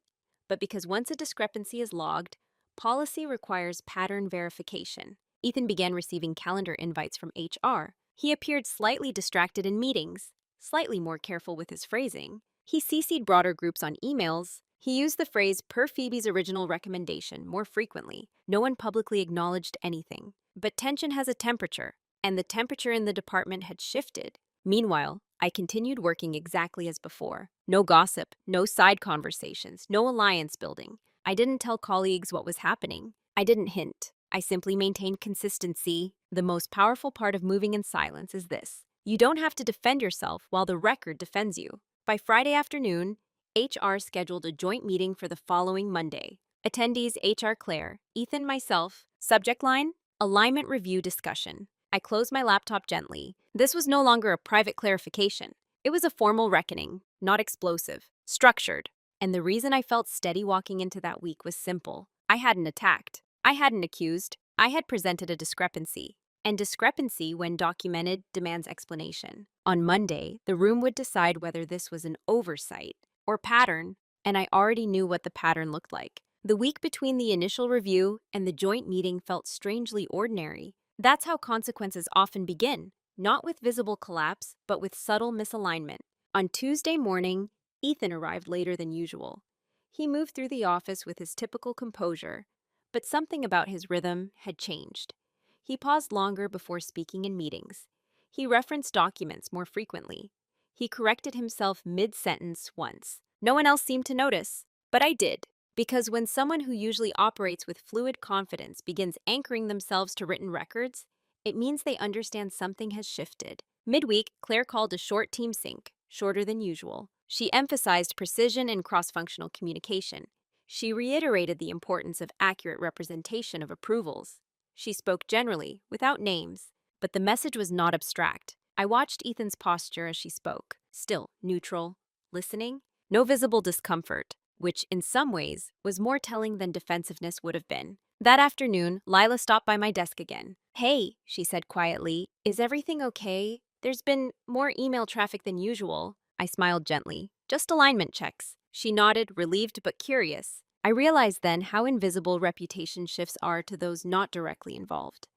but because once a discrepancy is logged, policy requires pattern verification. Ethan began receiving calendar invites from HR. He appeared slightly distracted in meetings, slightly more careful with his phrasing. He CC'd broader groups on emails. He used the phrase per Phoebe's original recommendation more frequently. No one publicly acknowledged anything. But tension has a temperature, and the temperature in the department had shifted. Meanwhile, I continued working exactly as before. No gossip, no side conversations, no alliance building. I didn't tell colleagues what was happening. I didn't hint. I simply maintained consistency. The most powerful part of moving in silence is this: you don't have to defend yourself while the record defends you. By Friday afternoon, HR scheduled a joint meeting for the following Monday. Attendees HR Claire, Ethan, myself. Subject line: alignment review discussion. I closed my laptop gently. This was no longer a private clarification. It was a formal reckoning, not explosive, structured. And the reason I felt steady walking into that week was simple. I hadn't attacked. I hadn't accused. I had presented a discrepancy. And discrepancy, when documented, demands explanation. On Monday, the room would decide whether this was an oversight or pattern, and I already knew what the pattern looked like. The week between the initial review and the joint meeting felt strangely ordinary. That's how consequences often begin, not with visible collapse, but with subtle misalignment. On Tuesday morning, Ethan arrived later than usual. He moved through the office with his typical composure, but something about his rhythm had changed. He paused longer before speaking in meetings. He referenced documents more frequently. He corrected himself mid-sentence once. No one else seemed to notice, but I did. Because when someone who usually operates with fluid confidence begins anchoring themselves to written records, it means they understand something has shifted. Midweek, Claire called a short team sync, shorter than usual. She emphasized precision and cross-functional communication. She reiterated the importance of accurate representation of approvals. She spoke generally, without names, but the message was not abstract. I watched Ethan's posture as she spoke, still neutral, listening, no visible discomfort, which in some ways was more telling than defensiveness would have been. That afternoon, Lila stopped by my desk again. Hey, she said quietly, is everything okay? There's been more email traffic than usual. I smiled gently. Just alignment checks. She nodded, relieved but curious. I realized then how invisible reputation shifts are to those not directly involved.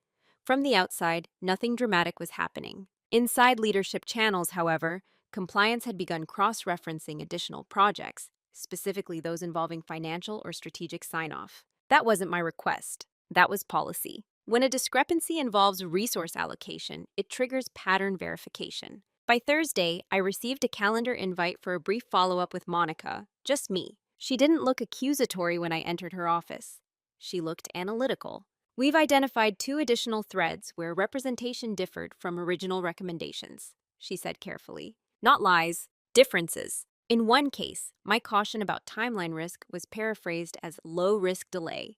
From the outside, nothing dramatic was happening. Inside leadership channels, however, compliance had begun cross-referencing additional projects, specifically those involving financial or strategic sign-off. That wasn't my request. That was policy. When a discrepancy involves resource allocation, it triggers pattern verification. By Thursday, I received a calendar invite for a brief follow-up with Monica, just me. She didn't look accusatory when I entered her office. She looked analytical. We've identified 2 additional threads where representation differed from original recommendations, she said carefully. Not lies, differences. In one case, my caution about timeline risk was paraphrased as low-risk delay.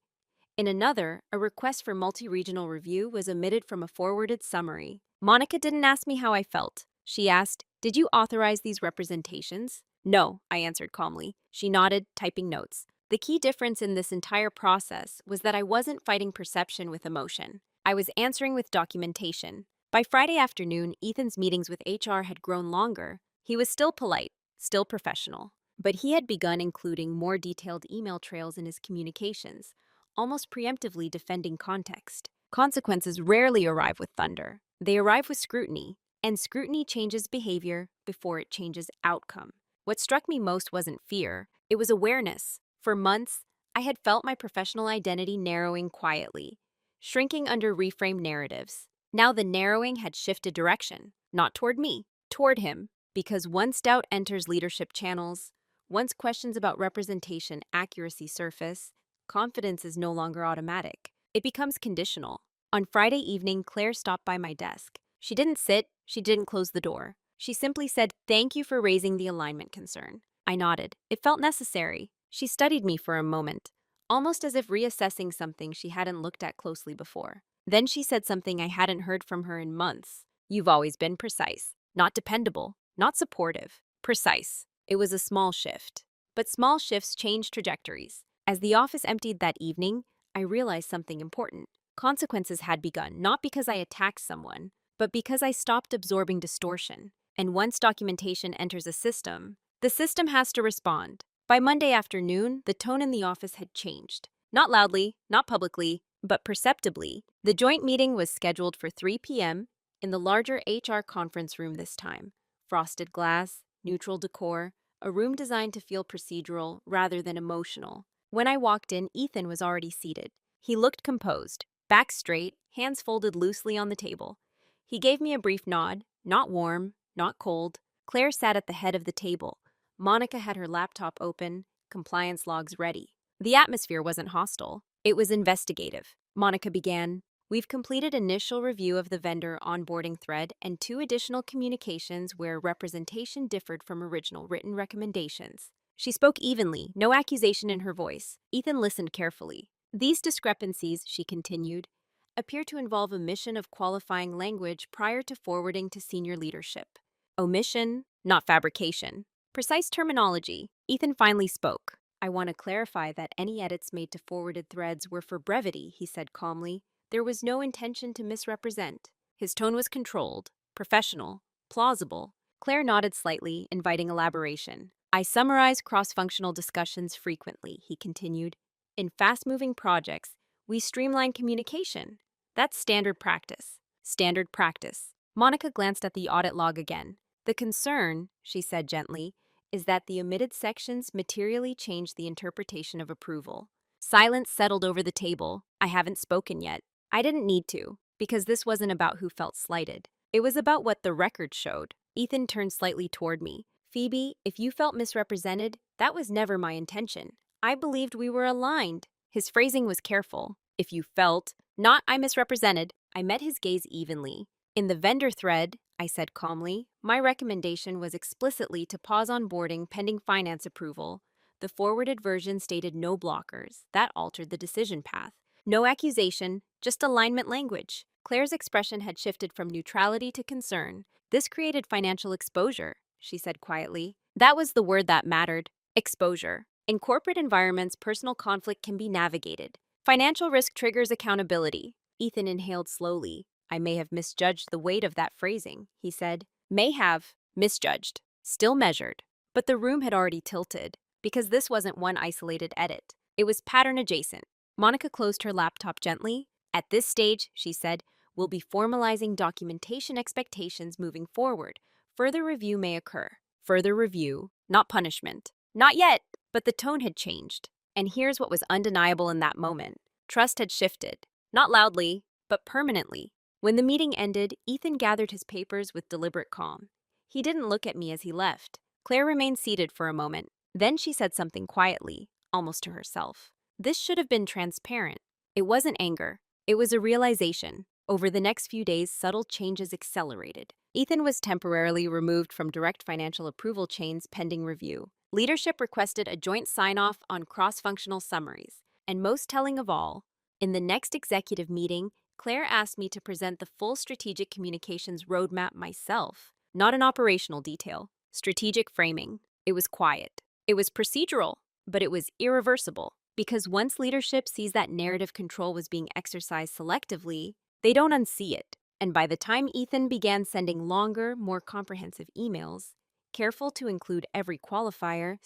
In another, a request for multi-regional review was omitted from a forwarded summary. Monica didn't ask me how I felt. She asked, "Did you authorize these representations?" "No," I answered calmly. She nodded, typing notes. The key difference in this entire process was that I wasn't fighting perception with emotion. I was answering with documentation. By Friday afternoon, Ethan's meetings with HR had grown longer. He was still polite, still professional, but he had begun including more detailed email trails in his communications, almost preemptively defending context. Consequences rarely arrive with thunder. They arrive with scrutiny, and scrutiny changes behavior before it changes outcome. What struck me most wasn't fear, it was awareness. For months, I had felt my professional identity narrowing quietly, shrinking under reframed narratives. Now the narrowing had shifted direction, not toward me, toward him. Because once doubt enters leadership channels, once questions about representation accuracy surface, confidence is no longer automatic. It becomes conditional. On Friday evening, Claire stopped by my desk. She didn't sit, she didn't close the door. She simply said, "Thank you for raising the alignment concern." I nodded. It felt necessary. She studied me for a moment, almost as if reassessing something she hadn't looked at closely before. Then she said something I hadn't heard from her in months. "You've always been precise, not dependable, not supportive. Precise." It was a small shift. But small shifts change trajectories. As the office emptied that evening, I realized something important. Consequences had begun, not because I attacked someone, but because I stopped absorbing distortion. And once documentation enters a system, the system has to respond. By Monday afternoon, the tone in the office had changed. Not loudly, not publicly, but perceptibly. The joint meeting was scheduled for 3 p.m. in the larger HR conference room this time. Frosted glass, neutral decor, a room designed to feel procedural rather than emotional. When I walked in, Ethan was already seated. He looked composed, back straight, hands folded loosely on the table. He gave me a brief nod, not warm, not cold. Claire sat at the head of the table. Monica had her laptop open, compliance logs ready. The atmosphere wasn't hostile. It was investigative. Monica began, "We've completed initial review of the vendor onboarding thread and 2 additional communications where representation differed from original written recommendations." She spoke evenly, no accusation in her voice. Ethan listened carefully. "These discrepancies," she continued, "appear to involve omission of qualifying language prior to forwarding to senior leadership." Omission, not fabrication. Precise terminology. Ethan finally spoke. "I want to clarify that any edits made to forwarded threads were for brevity," he said calmly. "There was no intention to misrepresent." His tone was controlled, professional, plausible. Claire nodded slightly, inviting elaboration. "I summarize cross-functional discussions frequently," he continued. "In fast-moving projects, we streamline communication. That's standard practice." Standard practice. Monica glanced at the audit log again. "The concern," she said gently, "is that the omitted sections materially change the interpretation of approval." Silence settled over the table. I haven't spoken yet. I didn't need to, because this wasn't about who felt slighted. It was about what the record showed. Ethan turned slightly toward me. "Phoebe, if you felt misrepresented, that was never my intention. I believed we were aligned." His phrasing was careful. "If you felt, not I misrepresented." I met his gaze evenly. "In the vendor thread," I said calmly, "my recommendation was explicitly to pause onboarding pending finance approval. The forwarded version stated no blockers. That altered the decision path. No accusation, just alignment language." Claire's expression had shifted from neutrality to concern. "This created financial exposure," she said quietly. That was the word that mattered. Exposure. In corporate environments, personal conflict can be navigated. Financial risk triggers accountability. Ethan inhaled slowly. "I may have misjudged the weight of that phrasing," he said. "May have. Misjudged. Still measured." But the room had already tilted, because this wasn't one isolated edit. It was pattern adjacent. Monica closed her laptop gently. "At this stage," she said, "we'll be formalizing documentation expectations moving forward. Further review may occur." Further review, not punishment. Not yet, but the tone had changed. And here's what was undeniable in that moment. Trust had shifted. Not loudly, but permanently. When the meeting ended, Ethan gathered his papers with deliberate calm. He didn't look at me as he left. Claire remained seated for a moment. Then she said something quietly, almost to herself. This should have been transparent. It wasn't anger. It was a realization. Over the next few days, subtle changes accelerated. Ethan was temporarily removed from direct financial approval chains pending review. Leadership requested a joint sign-off on cross-functional summaries. And most telling of all, in the next executive meeting, Claire asked me to present the full strategic communications roadmap myself. Not an operational detail. Strategic framing. It was quiet. It was procedural, but it was irreversible. Because once leadership sees that narrative control was being exercised selectively, they don't unsee it. And by the time Ethan began sending longer, more comprehensive emails, careful to include every qualifier,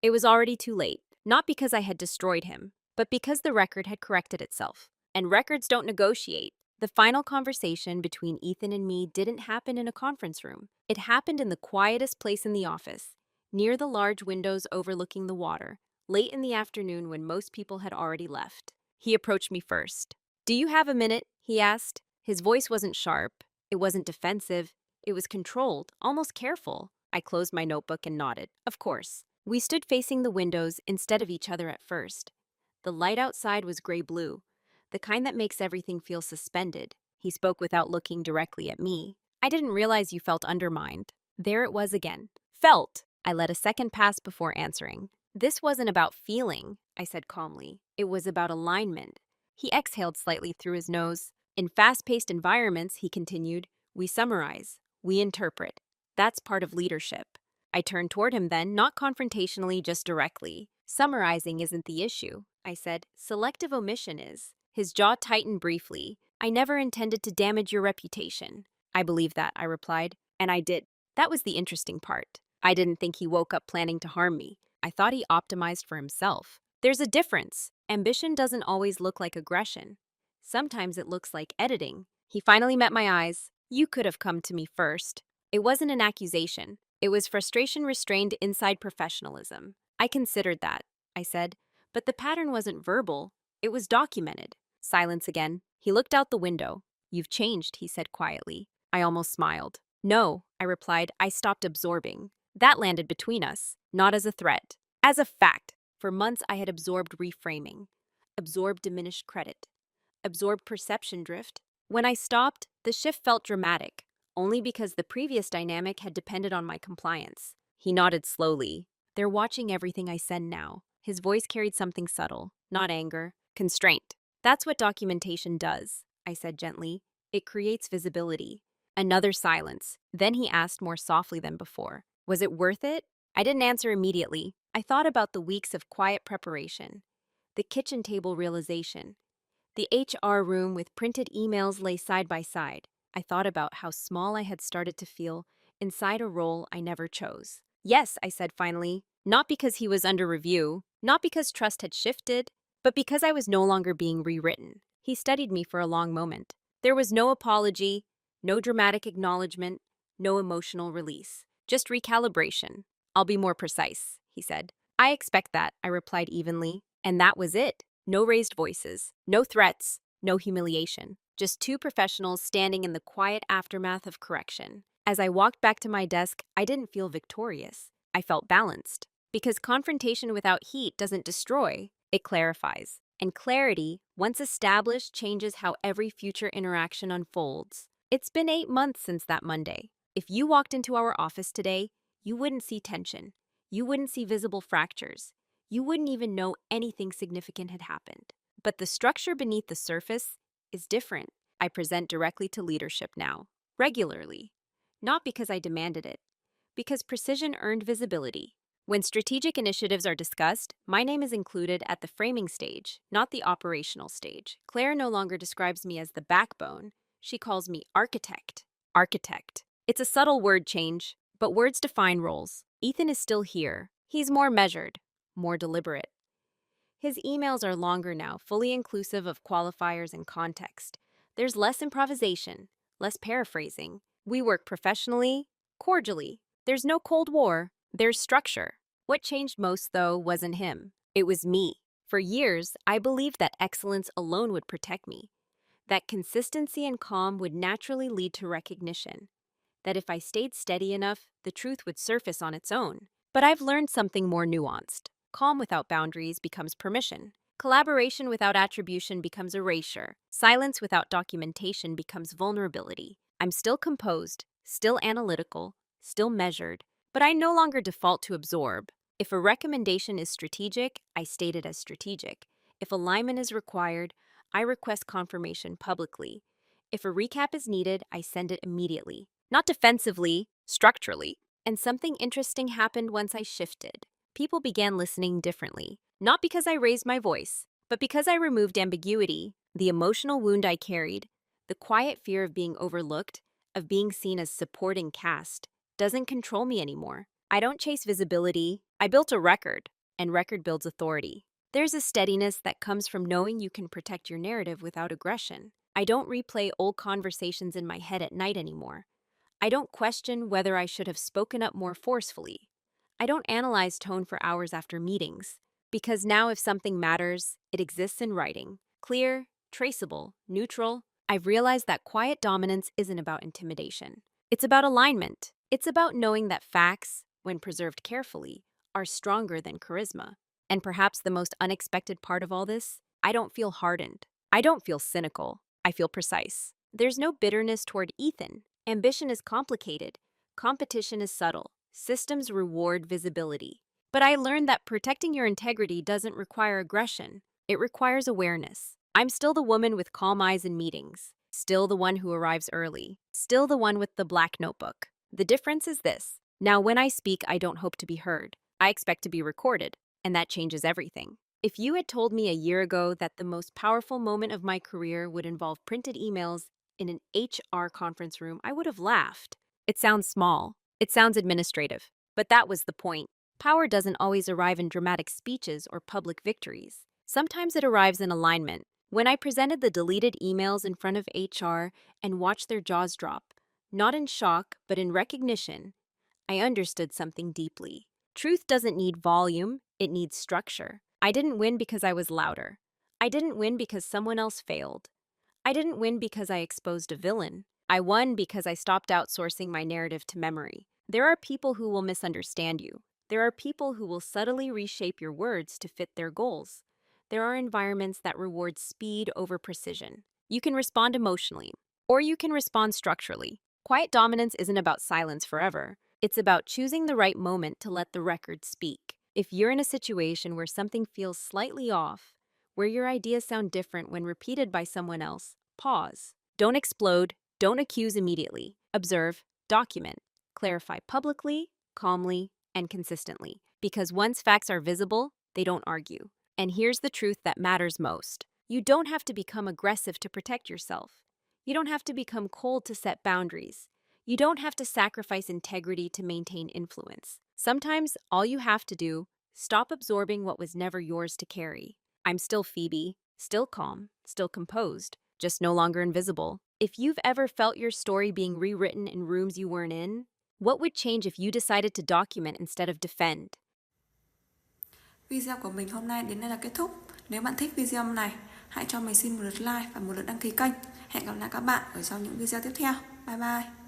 it was already too late. Not because I had destroyed him, but because the record had corrected itself. And records don't negotiate. The final conversation between Ethan and me didn't happen in a conference room. It happened in the quietest place in the office, near the large windows overlooking the water, late in the afternoon when most people had already left. He approached me first. "Do you have a minute?" he asked. His voice wasn't sharp. It wasn't defensive. It was controlled, almost careful. I closed my notebook and nodded. Of course. We stood facing the windows instead of each other at first. The light outside was gray-blue. the kind that makes everything feel suspended. He spoke without looking directly at me. I didn't realize you felt undermined. There it was again. Felt. I let a second pass before answering. This wasn't about feeling, I said calmly. It was about alignment. He exhaled slightly through his nose. In fast-paced environments, he continued, we summarize, we interpret. That's part of leadership. I turned toward him then, not confrontationally, just directly. Summarizing isn't the issue, I said. Selective omission is. His jaw tightened briefly. I never intended to damage your reputation. I believe that, I replied, and I did. That was the interesting part. I didn't think he woke up planning to harm me. I thought he optimized for himself. There's a difference. Ambition doesn't always look like aggression. Sometimes it looks like editing. He finally met my eyes. You could have come to me first. It wasn't an accusation. It was frustration restrained inside professionalism. I considered that, I said, but the pattern wasn't verbal. It was documented. Silence again. He looked out the window. You've changed, he said quietly. I almost smiled. No, I replied, I stopped absorbing. That landed between us, not as a threat, as a fact. For months I had absorbed reframing, absorbed diminished credit, absorbed perception drift. When I stopped, the shift felt dramatic, only because the previous dynamic had depended on my compliance. He nodded slowly. They're watching everything I send now. His voice carried something subtle, not anger, constraint. That's what documentation does, I said gently. It creates visibility. Another silence. Then he asked more softly than before. Was it worth it? I didn't answer immediately. I thought about the weeks of quiet preparation, the kitchen table realization, the HR room with printed emails lay side by side. I thought about how small I had started to feel inside a role I never chose. Yes, I said finally, not because he was under review, not because trust had shifted, but because I was no longer being rewritten. He studied me for a long moment. There was no apology, no dramatic acknowledgement, no emotional release. Just recalibration. I'll be more precise, he said. I expect that, I replied evenly. And that was it. No raised voices, no threats, no humiliation. Just two professionals standing in the quiet aftermath of correction. As I walked back to my desk, I didn't feel victorious. I felt balanced. Because confrontation without heat doesn't destroy, it clarifies. And clarity, once established, changes how every future interaction unfolds. It's been 8 months since that Monday. If you walked into our office today, you wouldn't see tension. You wouldn't see visible fractures. You wouldn't even know anything significant had happened. But the structure beneath the surface is different. I present directly to leadership now, regularly. Not because I demanded it, because precision earned visibility. When strategic initiatives are discussed, my name is included at the framing stage, not the operational stage. Claire no longer describes me as the backbone. She calls me architect. Architect. It's a subtle word change, but words define roles. Ethan is still here. He's more measured, more deliberate. His emails are longer now, fully inclusive of qualifiers and context. There's less improvisation, less paraphrasing. We work professionally, cordially. There's no Cold War, there's structure. What changed most, though, wasn't him. It was me. For years, I believed that excellence alone would protect me, that consistency and calm would naturally lead to recognition, that if I stayed steady enough, the truth would surface on its own. But I've learned something more nuanced. Calm without boundaries becomes permission. Collaboration without attribution becomes erasure. Silence without documentation becomes vulnerability. I'm still composed, still analytical, still measured, but I no longer default to absorb. If a recommendation is strategic, I state it as strategic. If alignment is required, I request confirmation publicly. If a recap is needed, I send it immediately. Not defensively, structurally. And something interesting happened once I shifted. People began listening differently. Not because I raised my voice, but because I removed ambiguity, the emotional wound I carried, the quiet fear of being overlooked, of being seen as supporting cast, doesn't control me anymore. I don't chase visibility. I built a record, and record builds authority. There's a steadiness that comes from knowing you can protect your narrative without aggression. I don't replay old conversations in my head at night anymore. I don't question whether I should have spoken up more forcefully. I don't analyze tone for hours after meetings, because now if something matters, it exists in writing. Clear, traceable, neutral. I've realized that quiet dominance isn't about intimidation. It's about alignment. It's about knowing that facts, when preserved carefully, are stronger than charisma. And perhaps the most unexpected part of all this, I don't feel hardened. I don't feel cynical. I feel precise. There's no bitterness toward Ethan. Ambition is complicated. Competition is subtle. Systems reward visibility. But I learned that protecting your integrity doesn't require aggression. It requires awareness. I'm still the woman with calm eyes in meetings. Still the one who arrives early. Still the one with the black notebook. The difference is this. Now, when I speak, I don't hope to be heard. I expect to be recorded, and that changes everything. If you had told me a year ago that the most powerful moment of my career would involve printed emails in an HR conference room, I would have laughed. It sounds small. It sounds administrative. But that was the point. Power doesn't always arrive in dramatic speeches or public victories. Sometimes it arrives in alignment. When I presented the deleted emails in front of HR and watched their jaws drop, not in shock, but in recognition, I understood something deeply. Truth doesn't need volume, it needs structure. I didn't win because I was louder. I didn't win because someone else failed. I didn't win because I exposed a villain. I won because I stopped outsourcing my narrative to memory. There are people who will misunderstand you. There are people who will subtly reshape your words to fit their goals. There are environments that reward speed over precision. You can respond emotionally, or you can respond structurally. Quiet dominance isn't about silence forever. It's about choosing the right moment to let the record speak. If you're in a situation where something feels slightly off, where your ideas sound different when repeated by someone else, pause. Don't explode. Don't accuse immediately. Observe. Document. Clarify publicly, calmly, and consistently. Because once facts are visible, they don't argue. And here's the truth that matters most. You don't have to become aggressive to protect yourself. You don't have to become cold to set boundaries. You don't have to sacrifice integrity to maintain influence. Sometimes all you have to do, stop absorbing what was never yours to carry. I'm still Phoebe, still calm, still composed, just no longer invisible. If you've ever felt your story being rewritten in rooms you weren't in, what would change if you decided to document instead of defend? Video của mình hôm nay đến đây là kết thúc. Nếu bạn thích video này, hãy cho mình xin một lượt like và một lượt đăng ký kênh. Hẹn gặp lại các bạn ở trong những video tiếp theo. Bye bye.